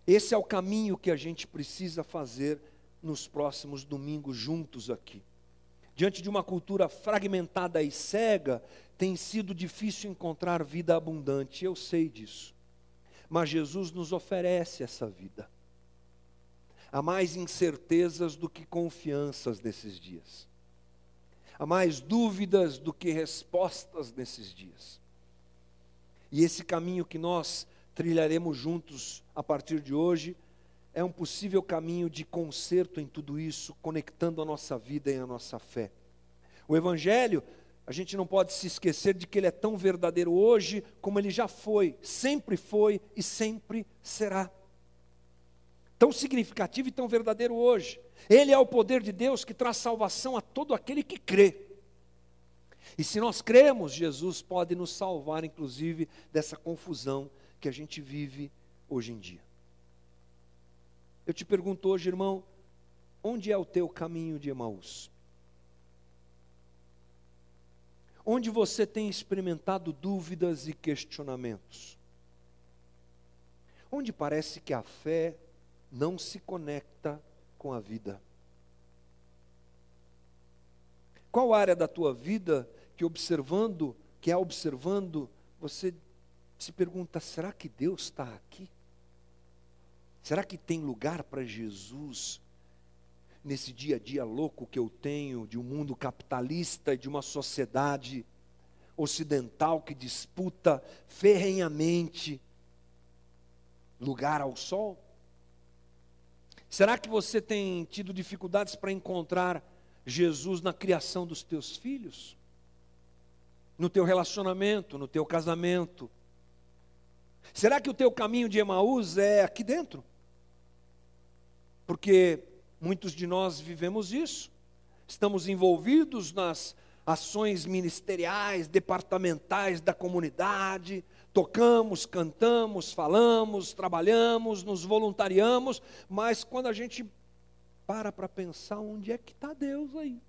Speaker 1: Esse é o caminho que a gente precisa fazer nos próximos domingos juntos aqui. Diante de uma cultura fragmentada e cega, tem sido difícil encontrar vida abundante, eu sei disso. Mas Jesus nos oferece essa vida. Há mais incertezas do que confianças nesses dias. Há mais dúvidas do que respostas nesses dias. E esse caminho que nós trilharemos juntos a partir de hoje é um possível caminho de conserto em tudo isso, conectando a nossa vida e a nossa fé. O Evangelho, a gente não pode se esquecer de que ele é tão verdadeiro hoje como ele já foi e sempre será. Tão significativo e tão verdadeiro hoje. Ele é o poder de Deus que traz salvação a todo aquele que crê. E se nós cremos, Jesus pode nos salvar, inclusive, dessa confusão que a gente vive hoje em dia. Eu te pergunto hoje, irmão, onde é o teu caminho de Emaús? Onde você tem experimentado dúvidas e questionamentos? Onde parece que a fé não se conecta com a vida? Qual área da tua vida que é observando, você se pergunta, será que Deus está aqui? Será que tem lugar para Jesus nesse dia a dia louco que eu tenho de um mundo capitalista, de uma sociedade ocidental que disputa ferrenhamente lugar ao sol? Será que você tem tido dificuldades para encontrar Jesus na criação dos teus filhos? No teu relacionamento, no teu casamento? Será que o teu caminho de Emaús é aqui dentro? Porque muitos de nós vivemos isso. Estamos envolvidos nas ações ministeriais, departamentais da comunidade, tocamos, cantamos, falamos, trabalhamos, nos voluntariamos, mas quando a gente para pensar, onde é que está Deus aí?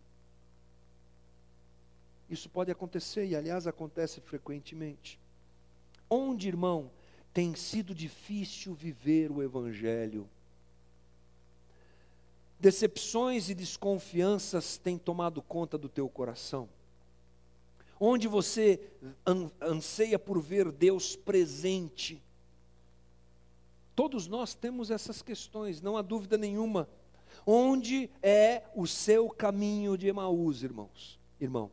Speaker 1: Isso pode acontecer, e aliás acontece frequentemente. Onde, irmão, tem sido difícil viver o Evangelho? Decepções e desconfianças têm tomado conta do teu coração? Onde você anseia por ver Deus presente? Todos nós temos essas questões, não há dúvida nenhuma. Onde é o seu caminho de Emaús, irmãos? Irmão,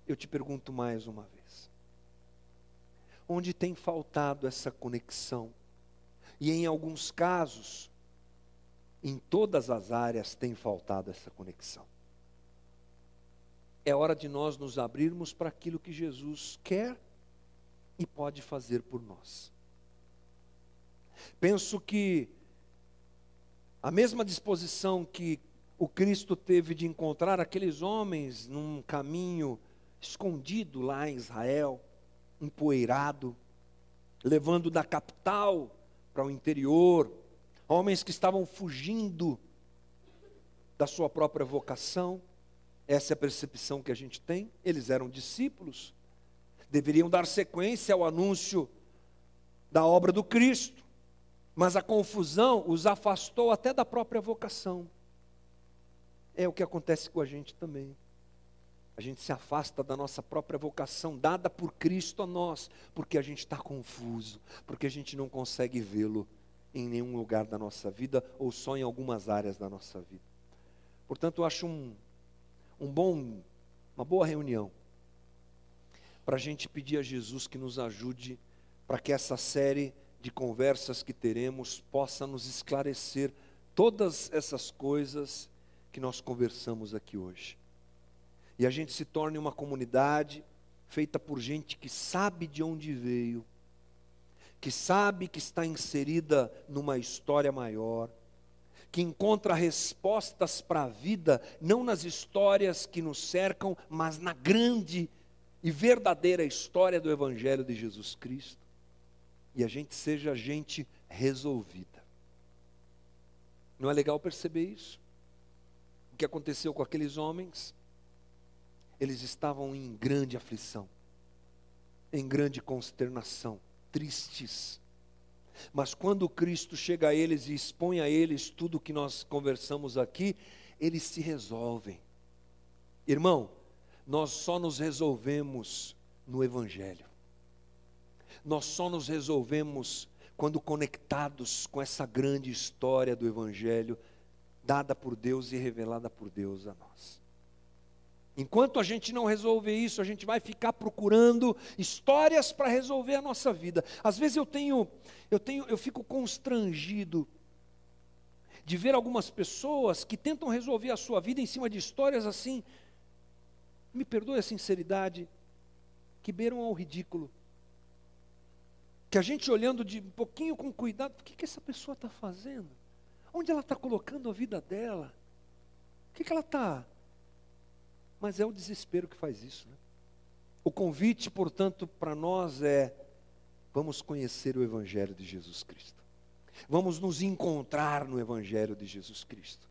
Speaker 1: eu te pergunto mais uma vez. Onde tem faltado essa conexão? E em alguns casos, em todas as áreas tem faltado essa conexão. É hora de nós nos abrirmos para aquilo que Jesus quer e pode fazer por nós. Penso que a mesma disposição que o Cristo teve de encontrar aqueles homens num caminho escondido lá em Israel, empoeirado, levando da capital para o interior, homens que estavam fugindo da sua própria vocação. Essa é a percepção que a gente tem. Eles eram discípulos, deveriam dar sequência ao anúncio da obra do Cristo, mas a confusão os afastou até da própria vocação. É o que acontece com a gente também. A gente se afasta da nossa própria vocação dada por Cristo a nós, porque a gente está confuso, porque a gente não consegue vê-lo em nenhum lugar da nossa vida, ou só em algumas áreas da nossa vida. Portanto, eu acho uma boa reunião para a gente pedir a Jesus que nos ajude, para que essa série de conversas que teremos possa nos esclarecer todas essas coisas que nós conversamos aqui hoje. E a gente se torne uma comunidade feita por gente que sabe de onde veio, que sabe que está inserida numa história maior, que encontra respostas para a vida, não nas histórias que nos cercam, mas na grande e verdadeira história do Evangelho de Jesus Cristo. E a gente seja gente resolvida. Não é legal perceber isso? O que aconteceu com aqueles homens? Eles estavam em grande aflição, em grande consternação, tristes. Mas quando Cristo chega a eles e expõe a eles tudo o que nós conversamos aqui, eles se resolvem. Irmão, nós só nos resolvemos no Evangelho. Nós só nos resolvemos quando conectados com essa grande história do Evangelho, dada por Deus e revelada por Deus a nós. Enquanto a gente não resolver isso, a gente vai ficar procurando histórias para resolver a nossa vida. Às vezes eu fico constrangido de ver algumas pessoas que tentam resolver a sua vida em cima de histórias assim, me perdoe a sinceridade, que beiram ao ridículo. Que a gente olhando de um pouquinho com cuidado, o que essa pessoa está fazendo? Onde ela está colocando a vida dela? O que ela está... Mas é o desespero que faz isso, né? O convite, portanto, para nós é: vamos conhecer o Evangelho de Jesus Cristo. Vamos nos encontrar no Evangelho de Jesus Cristo.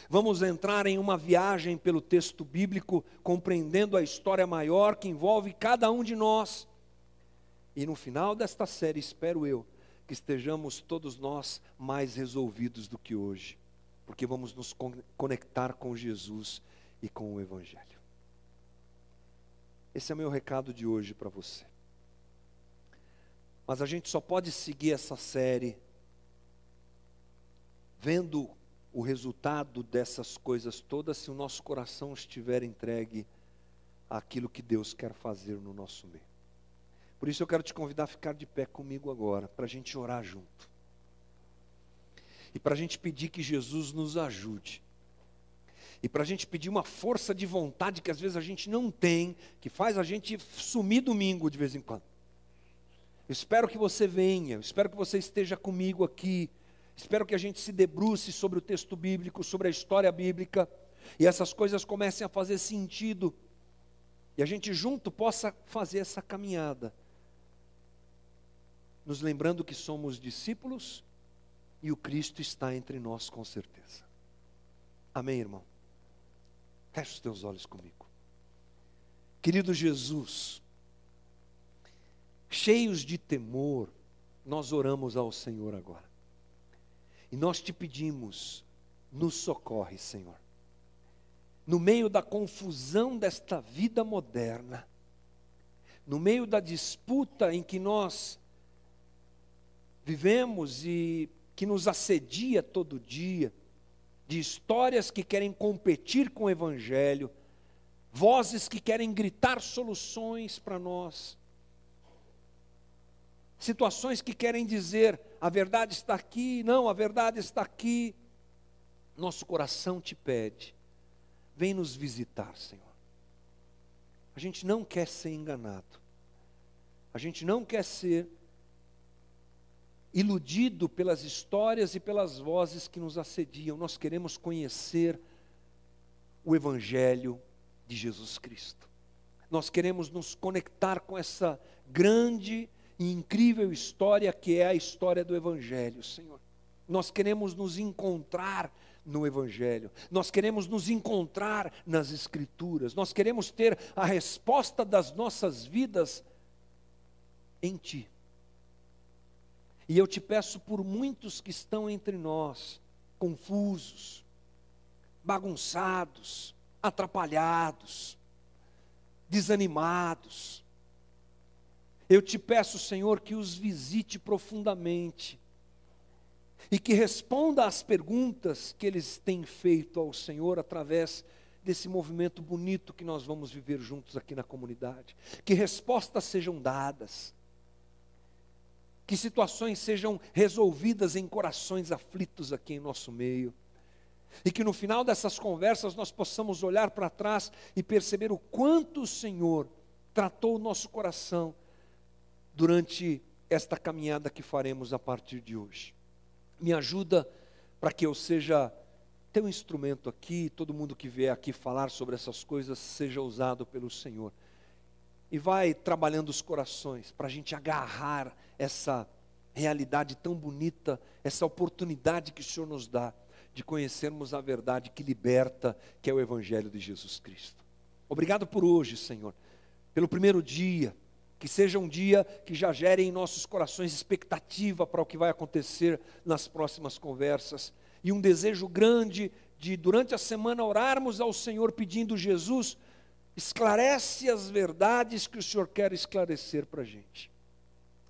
Speaker 1: Vamos entrar em uma viagem pelo texto bíblico, compreendendo a história maior que envolve cada um de nós. E no final desta série, espero eu, que estejamos todos nós mais resolvidos do que hoje, porque vamos nos conectar com Jesus e com o Evangelho. Esse é o meu recado de hoje para você. Mas a gente só pode seguir essa série vendo o resultado dessas coisas todas se o nosso coração estiver entregue àquilo que Deus quer fazer no nosso meio. Por isso eu quero te convidar a ficar de pé comigo agora, para a gente orar junto. E para a gente pedir que Jesus nos ajude. E para a gente pedir uma força de vontade que às vezes a gente não tem, que faz a gente sumir domingo de vez em quando. Eu espero que você venha, eu espero que você esteja comigo aqui, espero que a gente se debruce sobre o texto bíblico, sobre a história bíblica, e essas coisas comecem a fazer sentido, e a gente junto possa fazer essa caminhada, nos lembrando que somos discípulos, e o Cristo está entre nós com certeza. Amém, irmão? Feche os teus olhos comigo. Querido Jesus, cheios de temor, nós oramos ao Senhor agora. E nós te pedimos, nos socorre, Senhor. No meio da confusão desta vida moderna, no meio da disputa em que nós vivemos e que nos assedia todo dia, de histórias que querem competir com o Evangelho, vozes que querem gritar soluções para nós, situações que querem dizer, a verdade está aqui, não, a verdade está aqui. Nosso coração te pede, vem nos visitar, Senhor. A gente não quer ser enganado, a gente não quer ser iludido pelas histórias e pelas vozes que nos assediam. Nós queremos conhecer o Evangelho de Jesus Cristo. Nós queremos nos conectar com essa grande e incrível história que é a história do Evangelho, Senhor. Nós queremos nos encontrar no Evangelho. Nós queremos nos encontrar nas Escrituras. Nós queremos ter a resposta das nossas vidas em Ti. E eu te peço por muitos que estão entre nós, confusos, bagunçados, atrapalhados, desanimados. Eu te peço, Senhor, que os visite profundamente e que responda às perguntas que eles têm feito ao Senhor através desse movimento bonito que nós vamos viver juntos aqui na comunidade. Que respostas sejam dadas. Que situações sejam resolvidas em corações aflitos aqui em nosso meio. E que no final dessas conversas nós possamos olhar para trás e perceber o quanto o Senhor tratou o nosso coração durante esta caminhada que faremos a partir de hoje. Me ajuda para que eu seja teu instrumento aqui, todo mundo que vier aqui falar sobre essas coisas seja usado pelo Senhor. E vai trabalhando os corações para a gente agarrar essa realidade tão bonita, essa oportunidade que o Senhor nos dá de conhecermos a verdade que liberta, que é o Evangelho de Jesus Cristo. Obrigado por hoje, Senhor, pelo primeiro dia Que seja um dia que já gere em nossos corações expectativa para o que vai acontecer nas próximas conversas. E um desejo grande de, durante a semana, orarmos ao Senhor pedindo: Jesus, esclarece as verdades que o Senhor quer esclarecer para a gente.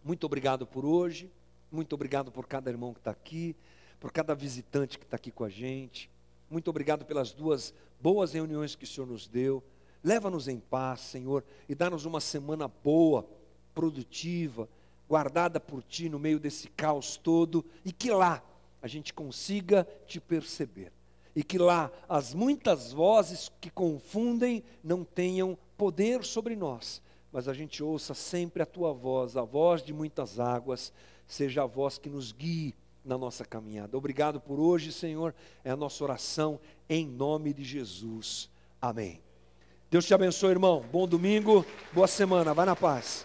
Speaker 1: Muito obrigado por hoje, muito obrigado por cada irmão que está aqui, por cada visitante que está aqui com a gente. Muito obrigado pelas 2 boas reuniões que o Senhor nos deu. Leva-nos em paz, Senhor, e dá-nos uma semana boa, produtiva, guardada por Ti no meio desse caos todo, e que lá a gente consiga Te perceber. E que lá as muitas vozes que confundem não tenham poder sobre nós, mas a gente ouça sempre a Tua voz, a voz de muitas águas, seja a voz que nos guie na nossa caminhada. Obrigado por hoje, Senhor, é a nossa oração em nome de Jesus. Amém. Deus te abençoe, irmão. Bom domingo, boa semana. Vai na paz.